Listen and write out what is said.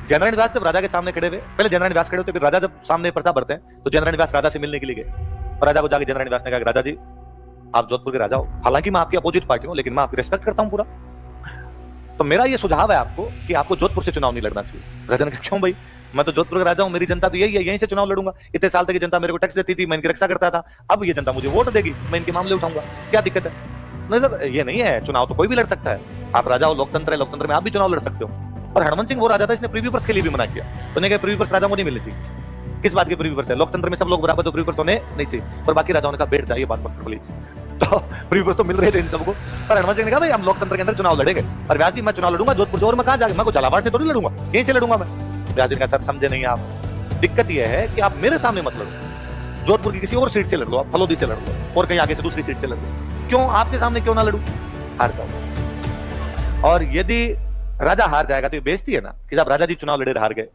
जयनारायण व्यास जब राजा के सामने खड़े हुए, पहले जयनारायण व्यास खड़े होते, फिर राजा जब सामने प्रसाद भरते हैं तो जयनारायण व्यास राजा से मिलने के लिए गए और राजा को जाके जयनारायण व्यास ने कहा, राजा जी आप जोधपुर के राजा हो, हालांकि मैं आपकी अपोजिट पार्टी हूं, लेकिन मैं आपकी रिस्पेक्ट करता हूं पूरा, तो मेरा ये सुझाव है आपको कि आपको जोधपुर से चुनाव नहीं लड़ना चाहिए। राजा ने कहा, क्यों भाई, मैं तो जोधपुर का राजा हूं, मेरी जनता तो यही है, यहीं से चुनाव लड़ूंगा, इतने साल तक ये जनता मेरे को टैक्स देती थी, मैं इनकी रक्षा करता था, अब ये जनता मुझे वोट देगी, मैं इनके मामले उठाऊंगा, क्या दिक्कत है? नहीं सर, ये नहीं है, चुनाव तो कोई भी लड़ सकता है, आप राजा हो, लोकतंत्र है, लोकतंत्र में आप भी चुनाव लड़ सकते हो। और हरमन सिंह वो राजा था, इसने प्रीव्यू पर्स के लिए भी मना किया, तो उन्हें कहा प्रीव्यू पर्स राजा को नहीं मिलनी चाहिए। किस बात की प्रीव्यू पर्स है? लोकतंत्र में सब लोग बराबर, तो प्रीव्यू पर्स होने नहीं चाहिए, और बाकी राजाओं ने कहा बैठ जाइए, बात मत करो प्लीज। तो प्रीव्यू पर्स तो मिल रहे थे इन सबको, पर हरमन सिंह ने कहा भाई हम लोकतंत्र के अंदर चुनाव लड़ेंगे, और व्यास जी मैं चुनाव लड़ूंगा जोधपुर से, और मैं कहां जाके, मैं को झालावाड़ से तो नहीं लड़ूंगा, यहीं से लड़ूंगा मैं। व्यास जी ने कहा सर समझे नहीं आप, दिक्कत यह है कि आप मेरे सामने मत लड़ो, जोधपुर की किसी और सीट से लड़ लो, आप फलोदी से लड़ लो, और कहीं आगे से दूसरी सीट से लड़ लो, क्यों आपके सामने क्यों ना लड़ू, हार जाओ। और यदि राजा हार जाएगा तो ये बेइज्जती है ना कि जब राजा जी चुनाव लड़े हार गए।